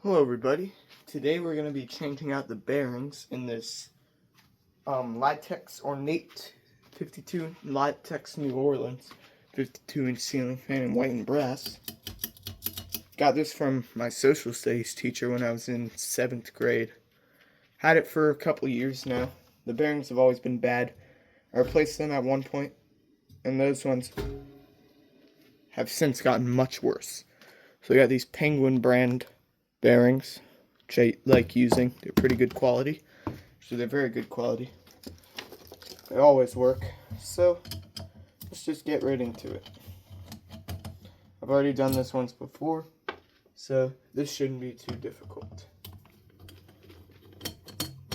Hello everybody. Today we're going to be changing out the bearings in this Litex Ornate 52 Litex New Orleans 52-inch ceiling fan in white and brass. Got this from my social studies teacher when I was in 7th grade. Had it for a couple years now. The bearings have always been bad. I replaced them at one point, and those ones have since gotten much worse. So we got these Penguin brand bearings, which I like using. They're pretty good quality. So they're very good quality. They always work. So let's just get right into it. I've already done this once before, so this shouldn't be too difficult.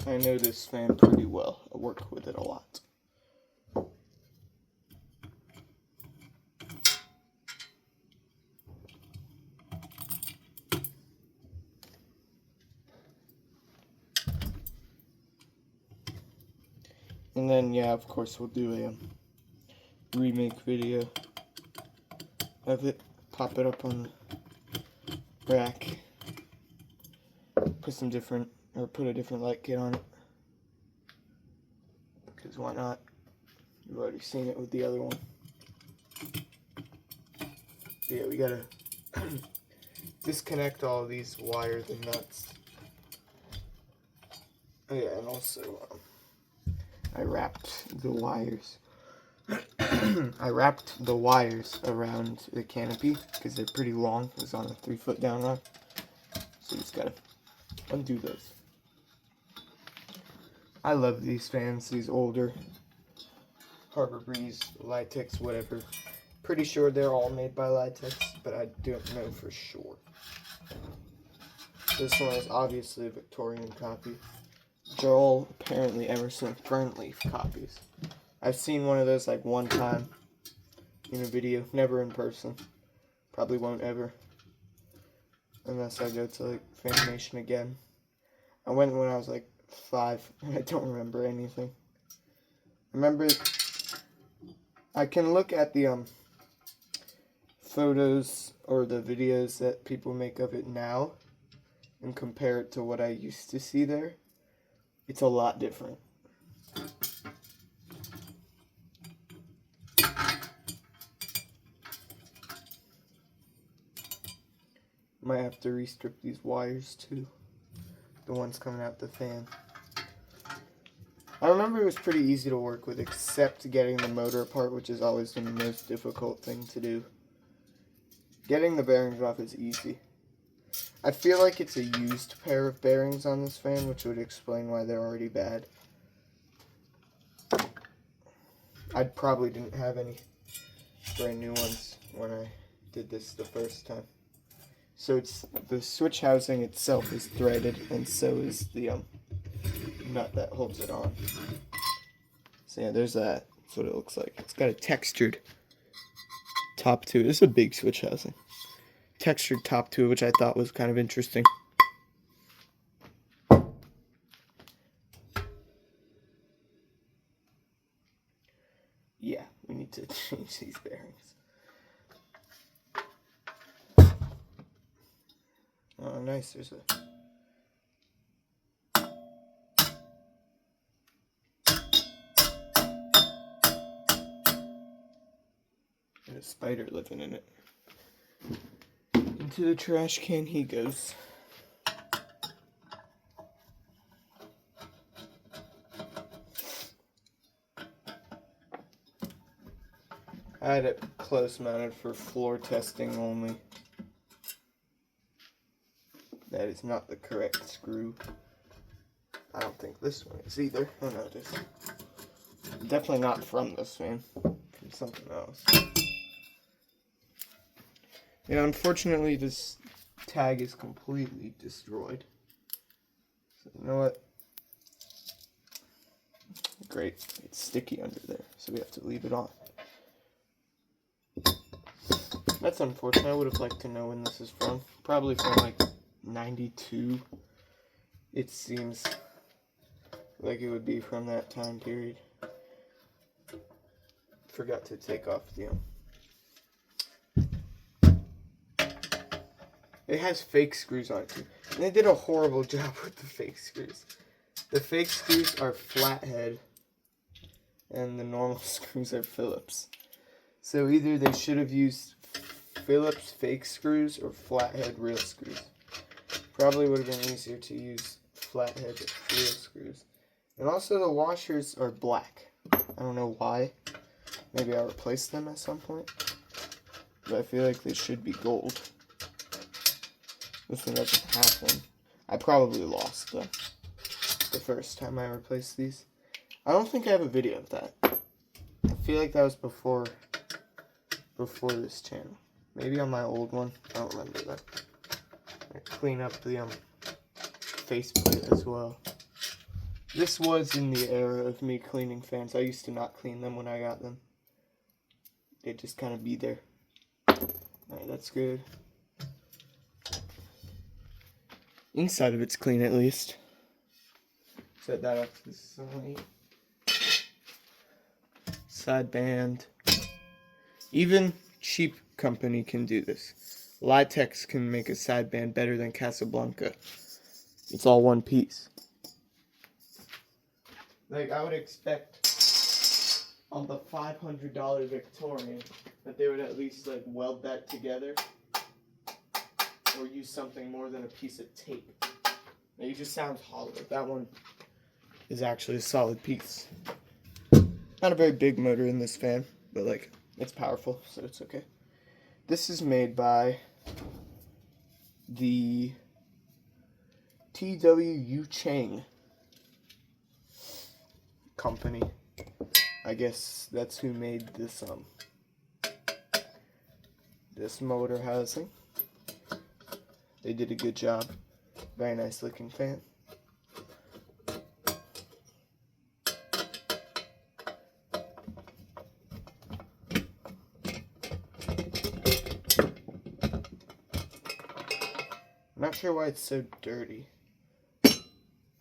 I know this fan pretty well. I work with it a lot. And then, yeah, of course, we'll do a remake video of it. Pop it up on the rack. Put a different light kit on it. Because why not? You've already seen it with the other one. But yeah, we gotta disconnect all of these wires and nuts. Oh yeah, and also, I wrapped the wires. I wrapped the wires around the canopy because they're pretty long. It's on a 3-foot down rod. So you just gotta undo those. I love these fans, these older Harbor Breeze, Litex, whatever. Pretty sure they're all made by Litex, but I don't know for sure. This one is obviously a Victorian copy. They're all apparently Emerson Fernleaf copies. I've seen one of those like one time in a video, never in person. Probably won't ever. Unless I go to like Fanimation again. I went when I was like 5 and I don't remember anything. Remember, I can look at the photos or the videos that people make of it now and compare it to what I used to see there. It's a lot different. Might have to restrip these wires too. The ones coming out the fan. I remember it was pretty easy to work with, except getting the motor apart, which is always the most difficult thing to do. Getting the bearings off is easy. I feel like it's a used pair of bearings on this fan, which would explain why they're already bad. I probably didn't have any brand new ones when I did this the first time. So it's the switch housing itself is threaded, and so is the nut that holds it on. So yeah, there's that. That's what it looks like. It's got a textured top to it. This is a big switch housing. Textured top to it, which I thought was kind of interesting. Yeah, we need to change these bearings. Oh, nice. There's a spider living in it. Into the trash can he goes. I had it close mounted for floor testing only. That is not the correct screw. I don't think this one is either. Oh no, it is. Definitely not from this fan. From something else. Yeah, unfortunately this tag is completely destroyed. So you know what? Great. It's sticky under there, so we have to leave it on. That's unfortunate. I would have liked to know when this is from. Probably from like 92. It seems like it would be from that time period. Forgot to take off the It has fake screws on it too. And they did a horrible job with the fake screws. The fake screws are flathead, and the normal screws are Phillips. So either they should have used Phillips fake screws or flathead real screws. Probably would have been easier to use flathead real screws. And also the washers are black. I don't know why. Maybe I'll replace them at some point. But I feel like they should be gold. This one doesn't have one. I probably lost them the first time I replaced these. I don't think I have a video of that. I feel like that was before this channel. Maybe on my old one. I don't remember that. I clean up the faceplate as well. This was in the era of me cleaning fans. I used to not clean them when I got them. They'd just kind of be there. Alright, that's good. Inside of it's clean at least. Set that up to the side. Side band. Even cheap company can do this. Litex can make a side band better than Casablanca. It's all one piece. Like, I would expect on the $500 Victorian that they would at least, like, weld that together. Or use something more than a piece of tape. It just sounds hollow. That one is actually a solid piece. Not a very big motor in this fan, but, like, it's powerful, so it's okay. This is made by the TWU Chang company. I guess that's who made this motor housing. They did a good job. Very nice looking fan. I'm not sure why it's so dirty.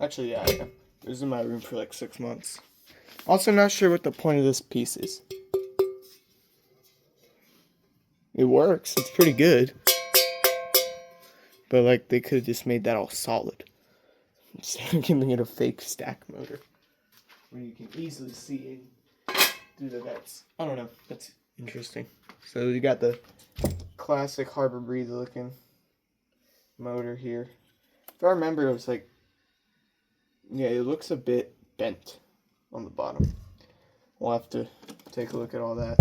Actually, yeah, I am. It was in my room for like 6 months. Also not sure what the point of this piece is. It works. It's pretty good. But like they could have just made that all solid. Instead of giving it a fake stack motor. Where you can easily see in through the vents. I don't know. That's interesting. So you got the classic Harbor Breeze looking motor here. If I remember, it was like, yeah, it looks a bit bent on the bottom. We'll have to take a look at all that.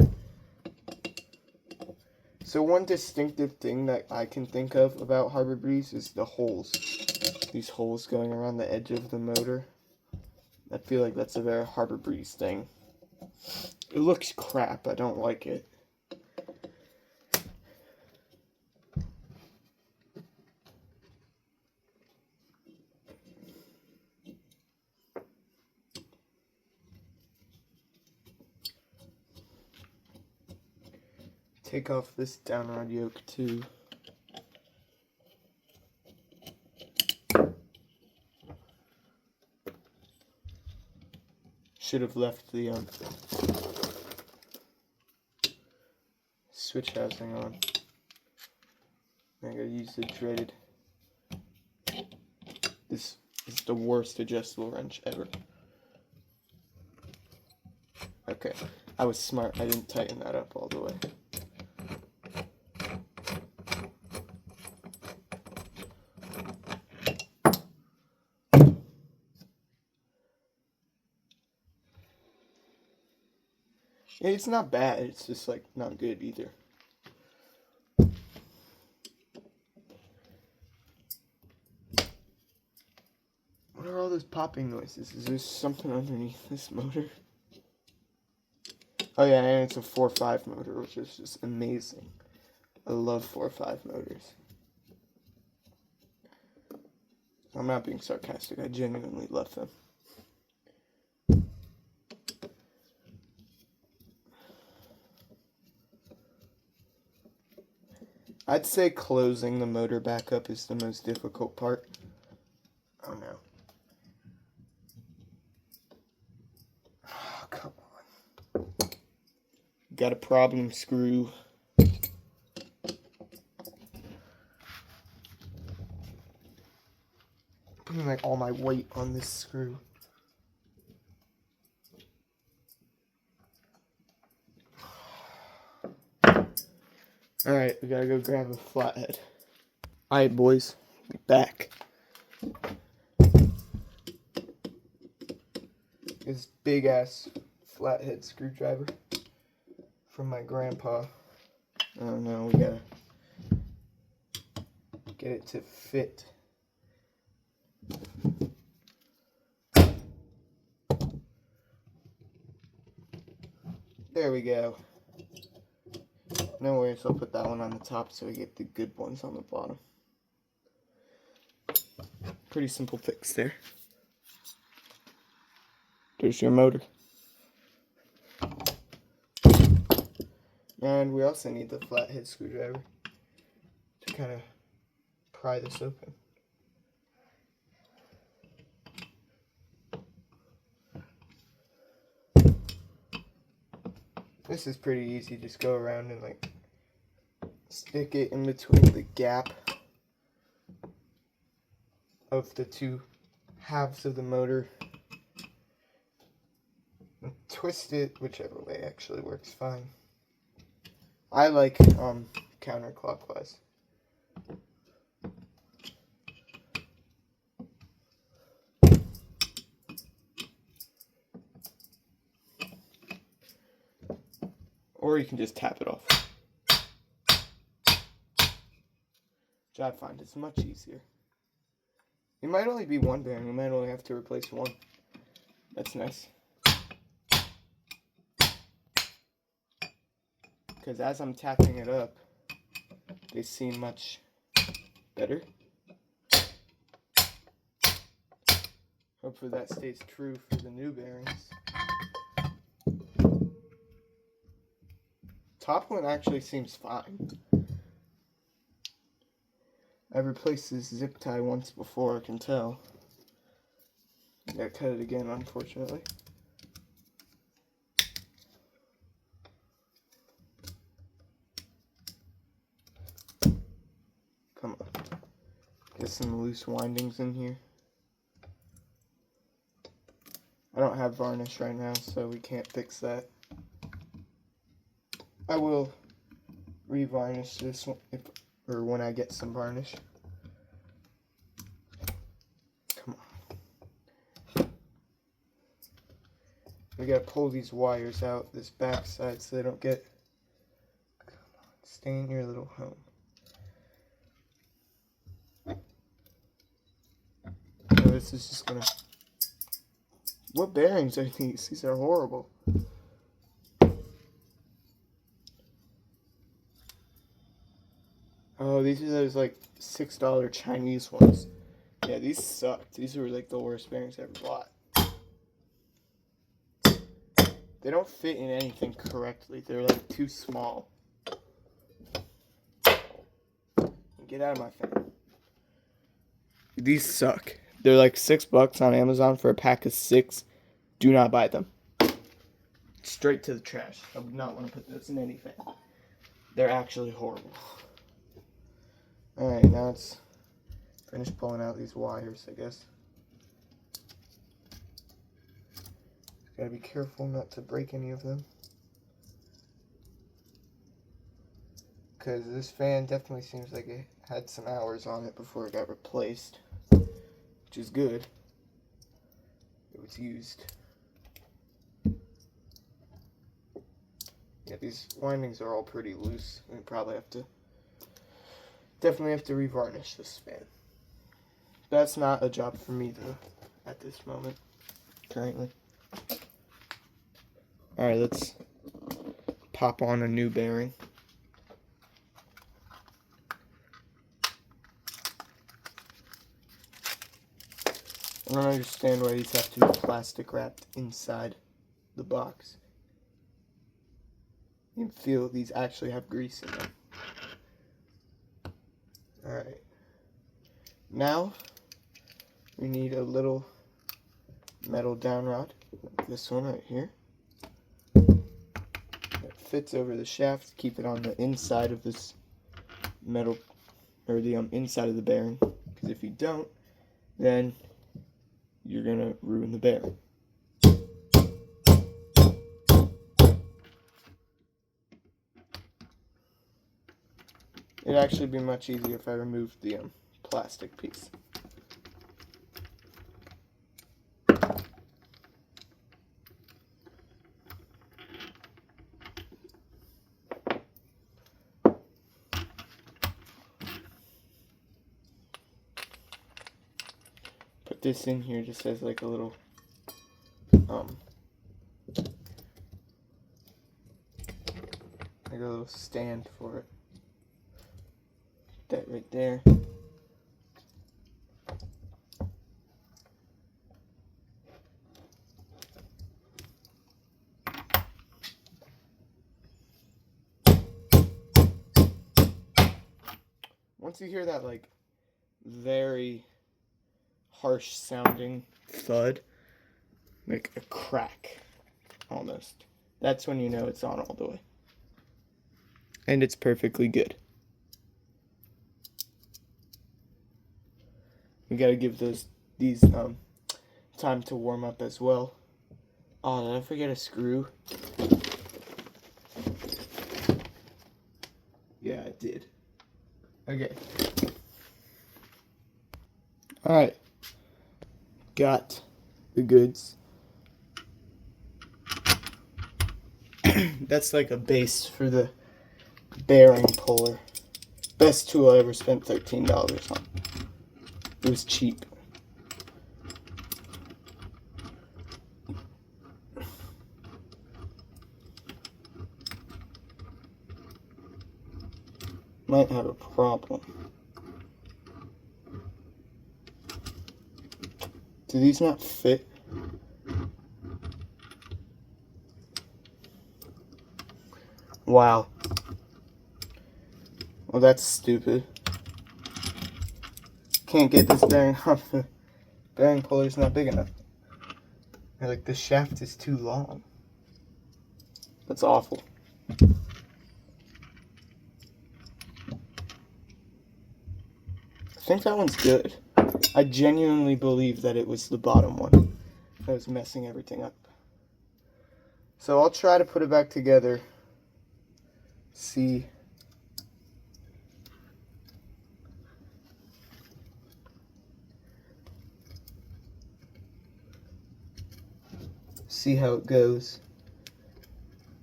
So one distinctive thing that I can think of about Harbor Breeze is the holes. These holes going around the edge of the motor. I feel like that's a very Harbor Breeze thing. It looks crap. I don't like it. Take off this down rod yoke too. Should have left the switch housing on. I gotta use the dreaded. This is the worst adjustable wrench ever. Okay, I was smart. I didn't tighten that up all the way. It's not bad, it's just like not good either. What are all those popping noises? Is there something underneath this motor? Oh yeah, and it's a 4.5 motor, which is just amazing. I love 4.5 motors. I'm not being sarcastic, I genuinely love them. I'd say closing the motor back up is the most difficult part. Oh no. Oh, come on. Got a problem screw. putting like all my weight on this screw. Alright, we gotta go grab a flathead. Alright, boys, be back. This big ass flathead screwdriver from my grandpa. I don't know, we gotta get it to fit. There we go. No worries, I'll put that one on the top so we get the good ones on the bottom. Pretty simple fix there. There's your motor. And we also need the flathead screwdriver to kind of pry this open. This is pretty easy, just go around and like stick it in between the gap of the two halves of the motor and twist it whichever way actually works fine. I like counterclockwise. Or you can just tap it off, which I find is much easier. It might only be one bearing, we might only have to replace one. That's nice. Because as I'm tapping it up, they seem much better. Hopefully that stays true for the new bearings. Top one actually seems fine. I've replaced this zip tie once before, I can tell. I gotta cut it again, unfortunately. Come on. Get some loose windings in here. I don't have varnish right now, so we can't fix that. I will re-varnish this one when I get some varnish. Come on. We gotta pull these wires out this back side so they don't get. Come on, stay in your little home. Oh, this is just gonna. What bearings are these? These are horrible. Oh, these are those like $6 Chinese ones. Yeah, these sucked. These were like the worst bearings I ever bought. They don't fit in anything correctly. They're like too small. Get out of my face. These suck. They're like $6 on Amazon for a pack of 6. Do not buy them. Straight to the trash. I would not want to put this in anything. They're actually horrible. Alright, now it's finished pulling out these wires, I guess. Gotta be careful not to break any of them. Because this fan definitely seems like it had some hours on it before it got replaced. Which is good. It was used. Yeah, these windings are all pretty loose. We probably have to definitely have to revarnish this fan. That's not a job for me though at this moment currently. Alright, let's pop on a new bearing. I don't understand why these have to be plastic wrapped inside the box. You can feel these actually have grease in them. Alright. Now, we need a little metal down rod, like this one right here. It fits over the shaft to keep it on the inside of this metal, or the inside of the bearing. Because if you don't, then you're gonna ruin the bearing. It'd actually be much easier if I removed the plastic piece. Put this in here just as like a little like a little stand for it. That right there. Once you hear that like very harsh sounding thud, like a crack almost, that's when you know it's on all the way. And it's perfectly good. We gotta give these time to warm up as well. Oh, did I forget a screw? Yeah, I did. Okay. Alright. Got the goods. That's like a base for the bearing puller. Best tool I ever spent $13 on. It was cheap. Might have a problem. Do these not fit? Wow. Well, that's stupid. Can't get this bearing off. The bearing puller's not big enough. Like, the shaft is too long. That's awful. I think that one's good. I genuinely believe that it was the bottom one that was messing everything up. So I'll try to put it back together. See how it goes.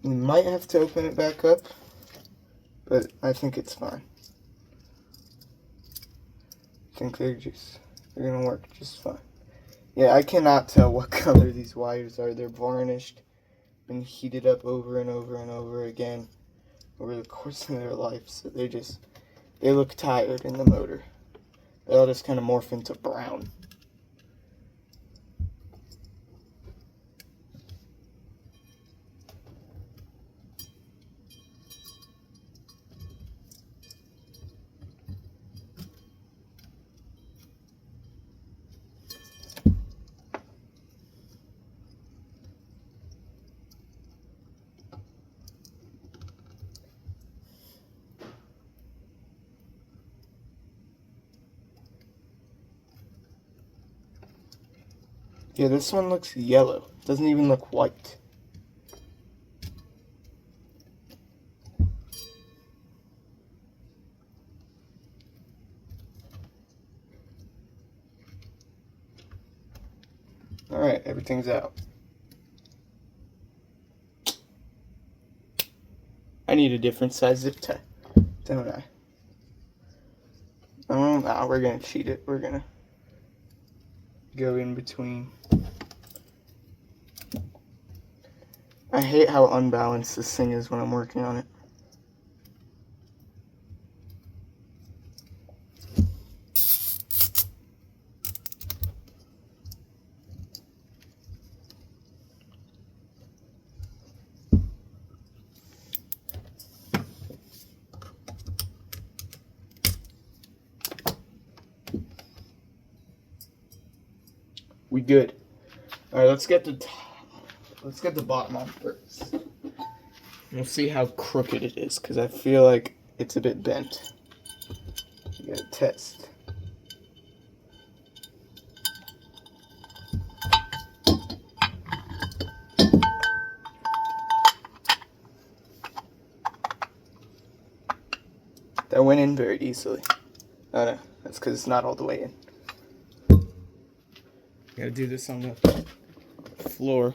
We might have to open it back up, but I think it's fine. I think they're gonna work just fine. Yeah, I cannot tell what color these wires are. They're varnished and heated up over and over and over again over the course of their life, so they look tired in the motor. They'll just kind of morph into brown. Yeah, this one looks yellow. It doesn't even look white. Alright, everything's out. I need a different size zip tie, don't I? Nah, we're gonna cheat it. We're gonna go in between. I hate how unbalanced this thing is when I'm working on it. We good. All right, let's get the bottom on first. We'll see how crooked it is, because I feel like it's a bit bent. You gotta test. went in very easily. Oh no, that's because it's not all the way in. Gotta do this on the floor.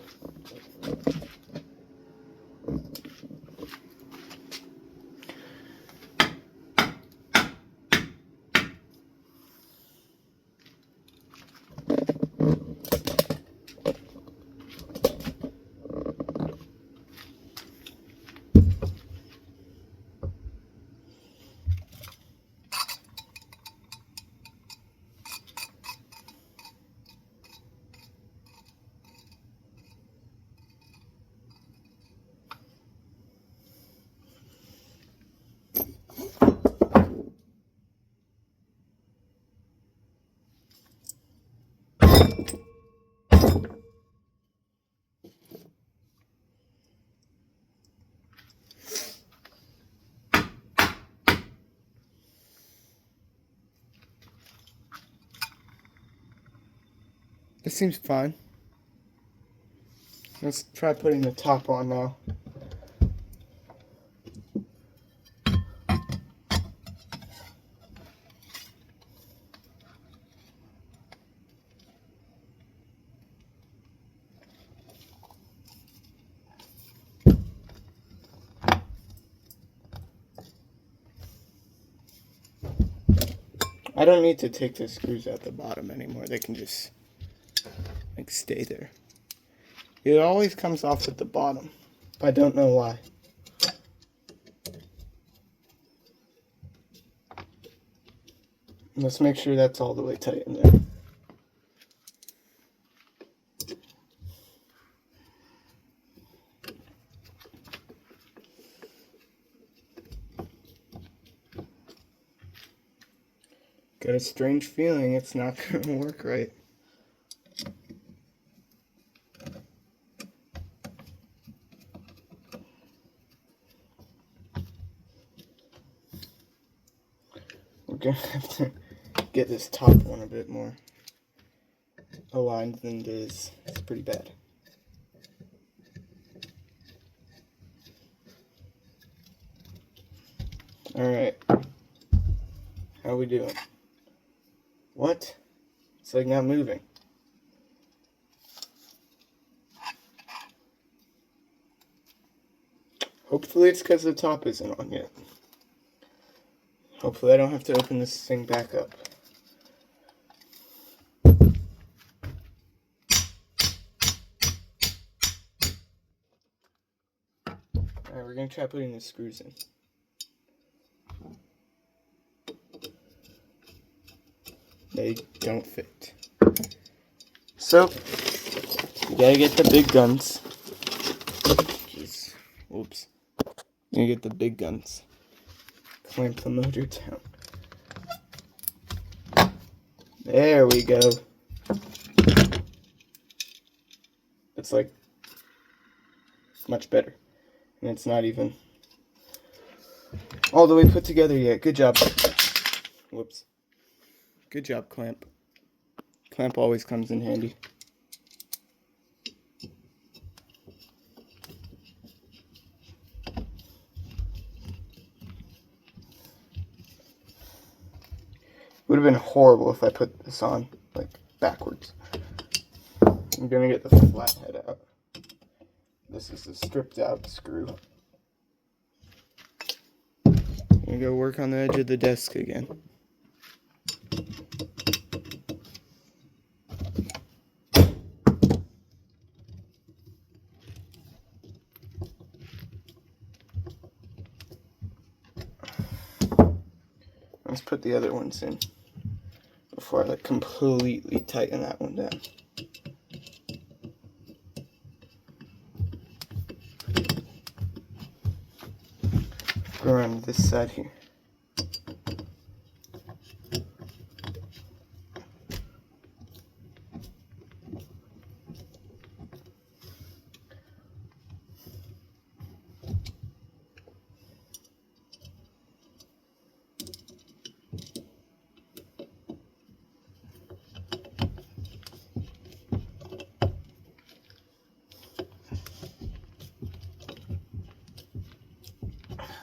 This seems fine. Let's try putting the top on now. I don't need to take the screws out the bottom anymore. They can just like stay there. It always comes off at the bottom. I don't know why. Let's make sure that's all the way tight in there. Got a strange feeling it's not going to work right. We're going to have to get this top one a bit more aligned than it is. It's pretty bad. Alright. How we doing? What? It's like not moving. Hopefully it's because the top isn't on yet. Hopefully I don't have to open this thing back up. Alright, we're going to try putting the screws in. They don't fit. So, you gotta get the big guns. Jeez. Oops. You get the big guns. Clamp the motor down. There we go. It's like much better. And it's not even all the way put together yet. Good job. Whoops. Good job, clamp. Clamp always comes in handy. Would have been horrible if I put this on like backwards. I'm gonna get the flat head out. This is the stripped out screw. I'm gonna go work on the edge of the desk again. Let's put the other ones in before I like completely tighten that one down. Go around this side here.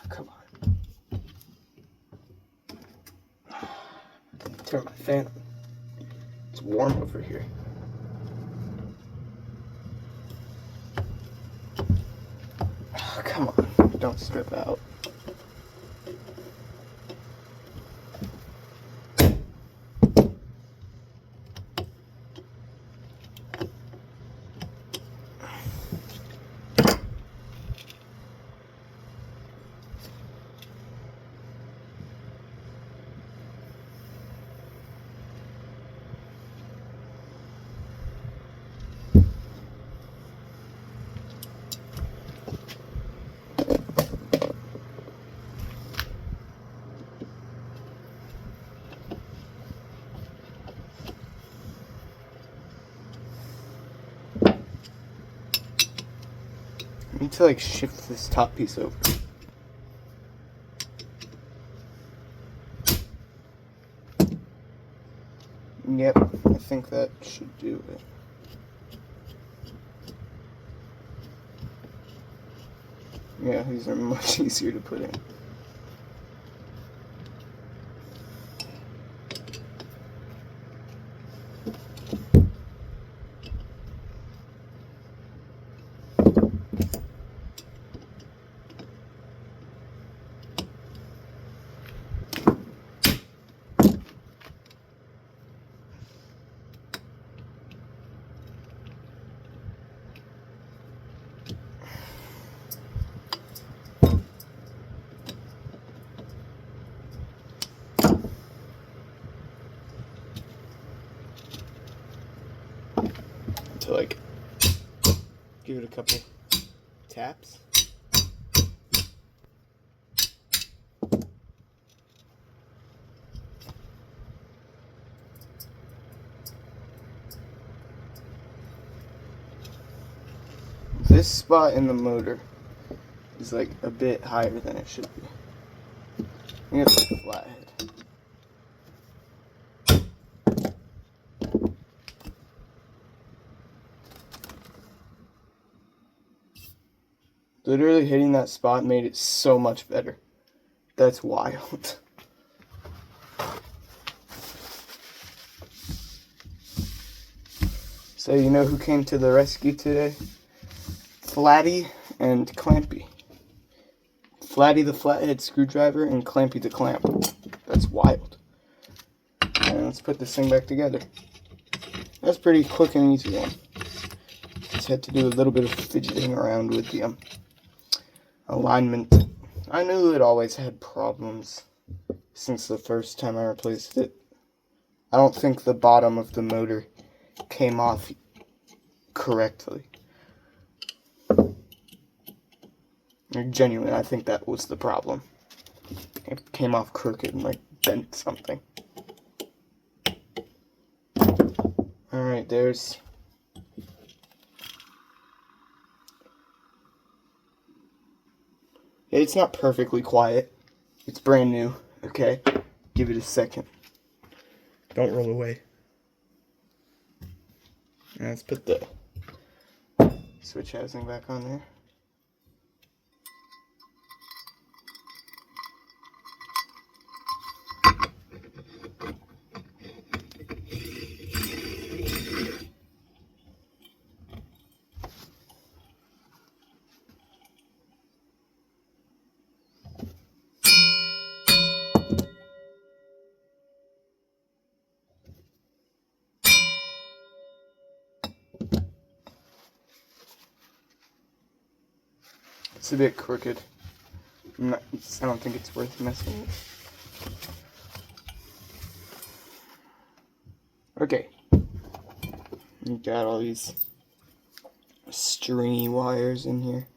Come on. turn my fan on. It's warm over here. Oh, come on, don't strip out. I need to like shift this top piece over. Yep, I think that should do it. Yeah, these are much easier to put in. To like give it a couple taps. This spot in the motor is like a bit higher than it should be. I think it's like a flathead. Literally hitting that spot made it so much better. That's wild. So you know who came to the rescue today? Flatty and Clampy. Flatty the flathead screwdriver and Clampy the clamp. That's wild. And let's put this thing back together. That's pretty quick and easy one. Just had to do a little bit of fidgeting around with the alignment. I knew it always had problems since the first time I replaced it. I don't think the bottom of the motor came off correctly. Genuinely, I think that was the problem. It came off crooked and like bent something. Alright, there's it's not perfectly quiet. It's brand new, okay? Give it a second. Don't roll away. Now let's put the switch housing back on there. It's a bit crooked. I don't think it's worth messing with. Okay. You got all these stringy wires in here.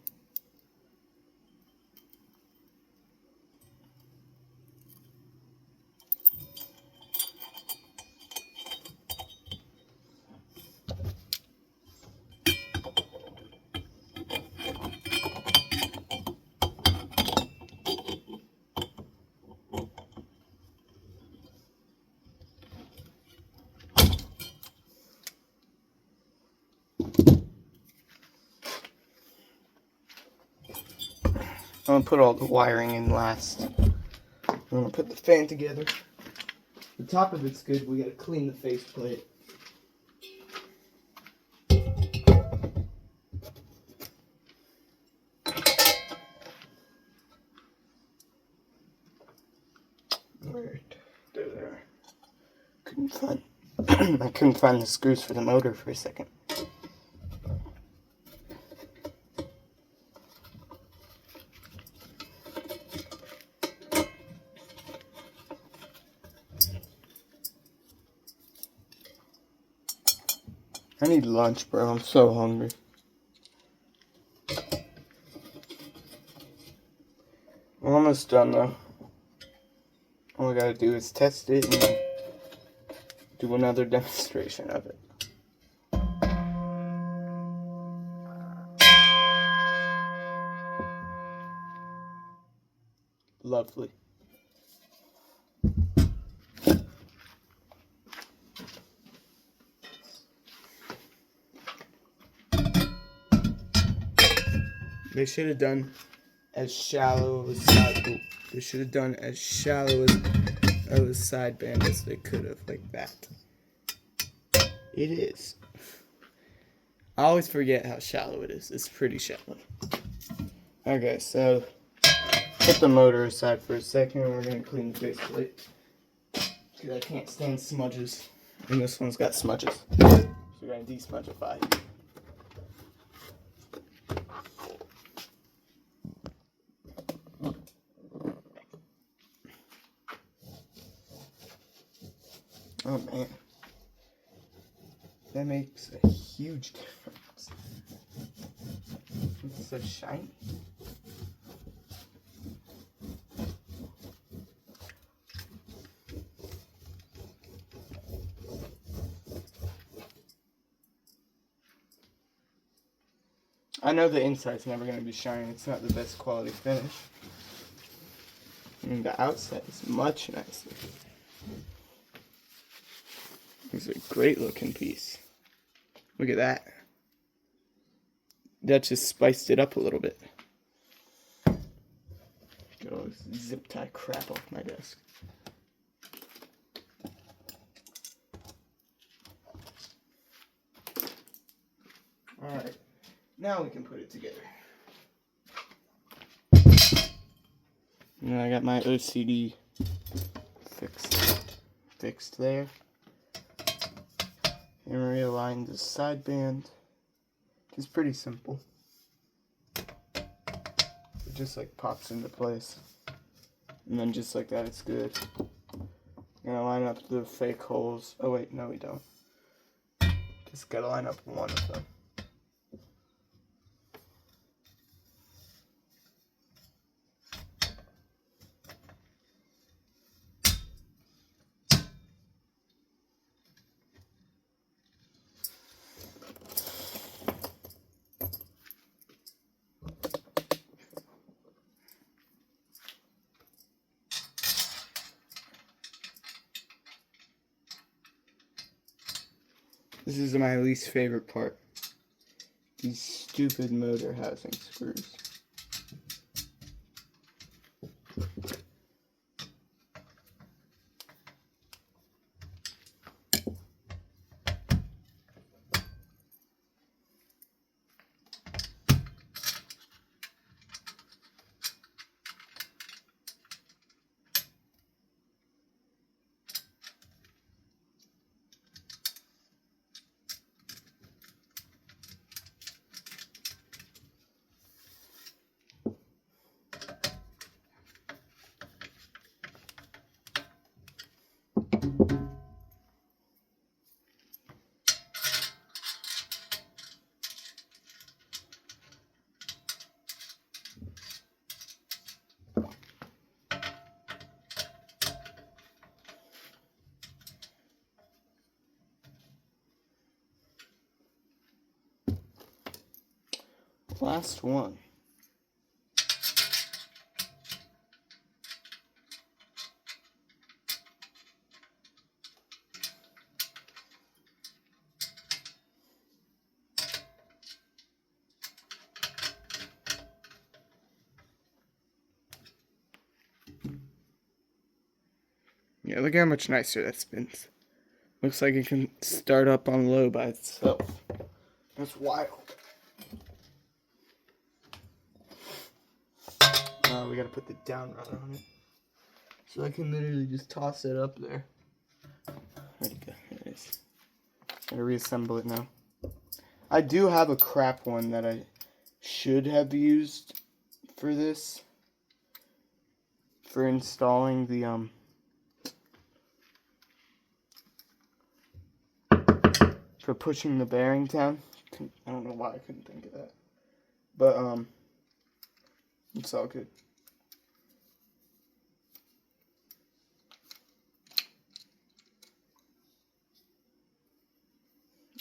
I'm gonna put all the wiring in last. I'm gonna put the fan together. The top of it's good. We gotta clean the faceplate. There. Couldn't find. I couldn't find the screws for the motor for a second. I need lunch, bro. I'm so hungry. We're almost done, though. All we gotta do is test it and do another demonstration of it. Lovely. They should have done as shallow of a side. They should have done as shallow of a sideband as they could have, like that. It is. I always forget how shallow it is. It's pretty shallow. Okay, so put the motor aside for a second, and we're gonna clean the faceplate because I can't stand smudges, and this one's got smudges. So we're gonna desmudgify. Oh man, that makes a huge difference. It's so shiny. I know the inside's never going to be shiny. It's not the best quality finish. And the outside is much nicer. It's a great looking piece. Look at that. That just spiced it up a little bit. Get all this zip tie crap off my desk. Alright, now we can put it together. And I got my OCD fixed there. And realign the sideband. It's pretty simple. It just like pops into place. And then just like that, it's good. I'm gonna line up the fake holes. Oh wait, no we don't. Just gotta line up one of them. This is my least favorite part. These stupid motor housing screws. Last one. Yeah, look how much nicer that spins. Looks like it can start up on low by itself. That's wild. We gotta put the down rudder on it. So I can literally just toss it up there. Where'd it go? There it is. Gotta reassemble it now. I do have a crap one that I should have used for this. For installing the, for pushing the bearing down. I don't know why I couldn't think of that. But, it's all good.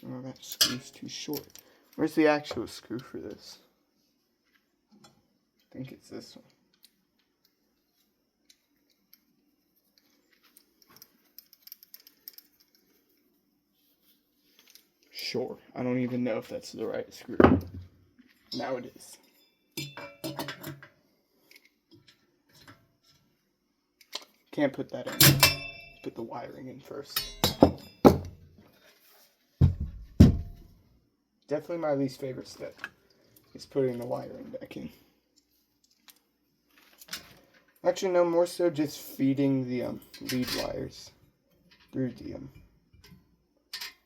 Oh, that screw's too short. Where's the actual screw for this? I think it's this one. Sure. I don't even know if that's the right screw. Now it is. Can't put that in. Put the wiring in first. Definitely my least favorite step is putting the wiring back in. Actually, no, more so just feeding the lead wires through the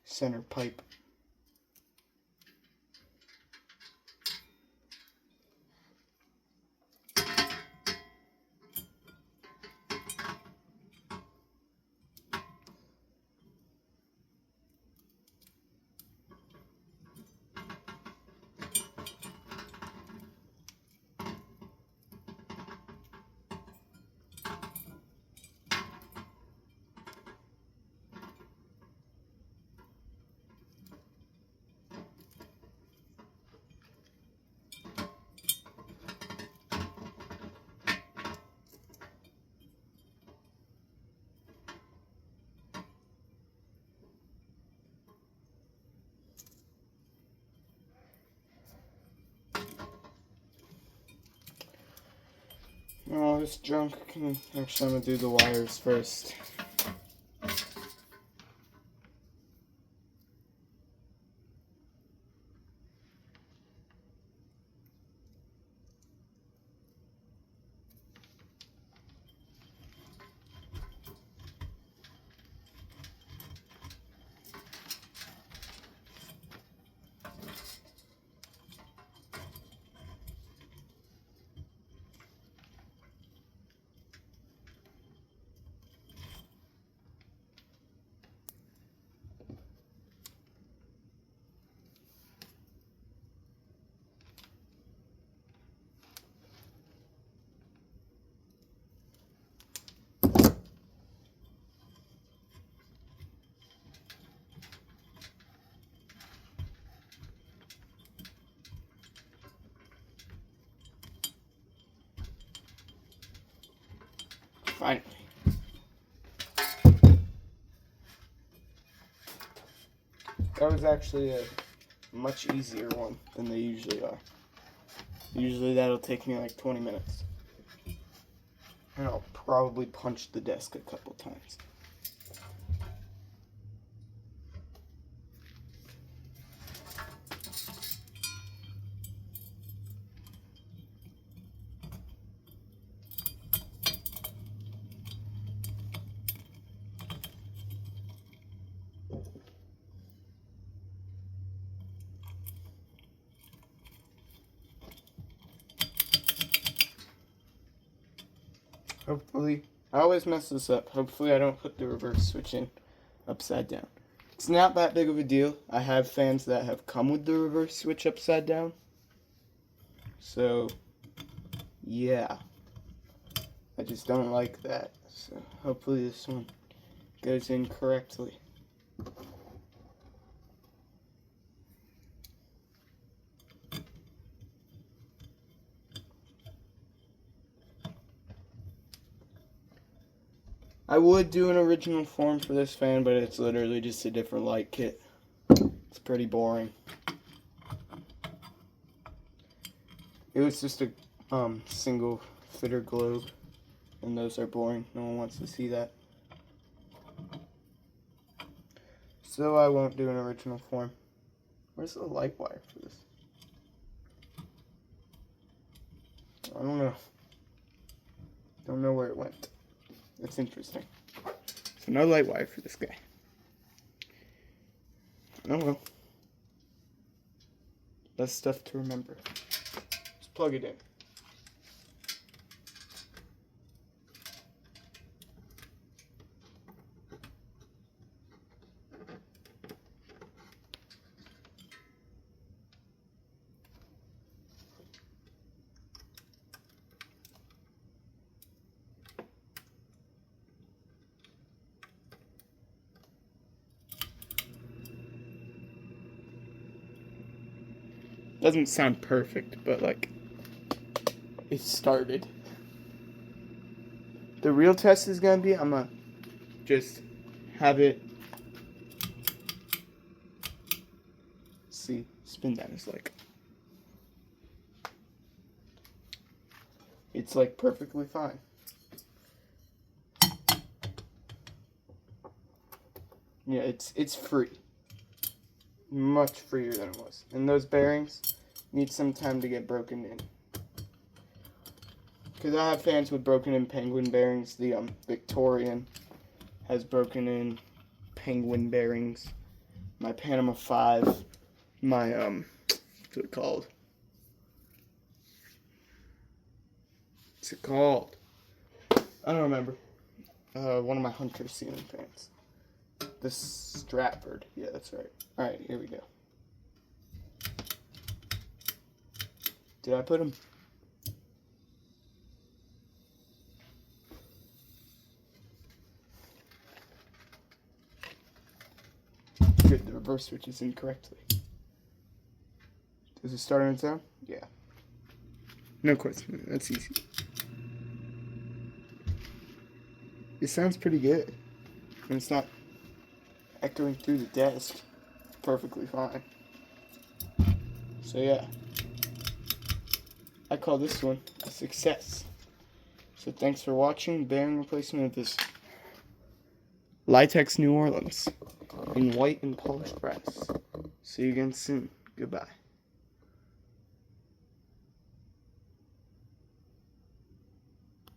center pipe. Oh, this junk can... Actually, I'm going to do the wires first. Finally. That was actually a much easier one than they usually are. Usually that'll take me like 20 minutes. And I'll probably punch the desk a couple times. Hopefully, I always mess this up. Hopefully I don't put the reverse switch in upside down. It's not that big of a deal. I have fans that have come with the reverse switch upside down. So, yeah. I just don't like that. So, hopefully this one goes in correctly. I would do an original form for this fan, but it's literally just a different light kit. It's pretty boring. It was just a single fitter globe, and those are boring. No one wants to see that. So I won't do an original form. Where's the light wire for this? I don't know. Don't know where it went. That's interesting. So no light wire for this guy. Oh well. That's stuff to remember. Just plug it in. Doesn't sound perfect, but like, it started. The real test is gonna be, I'm gonna just have it, see, spin down is like, it's like perfectly fine. Yeah, it's free. Much freer than it was. And those bearings need some time to get broken in. Because I have fans with broken in penguin bearings. The Victorian has broken in penguin bearings. My Panama 5, my what's it called? What's it called? I don't remember. One of my Hunter ceiling fans. The Stratford. Yeah, that's right. Alright, here we go. Did I put them? Good, the reverse switch is incorrectly. Does it start on its own? Yeah. No question. That's easy. It sounds pretty good. And it's not echoing through the desk. Perfectly fine. So yeah. I call this one a success. So thanks for watching. Bearing replacement of this Litex New Orleans in white and polished brass. See you again soon. Goodbye.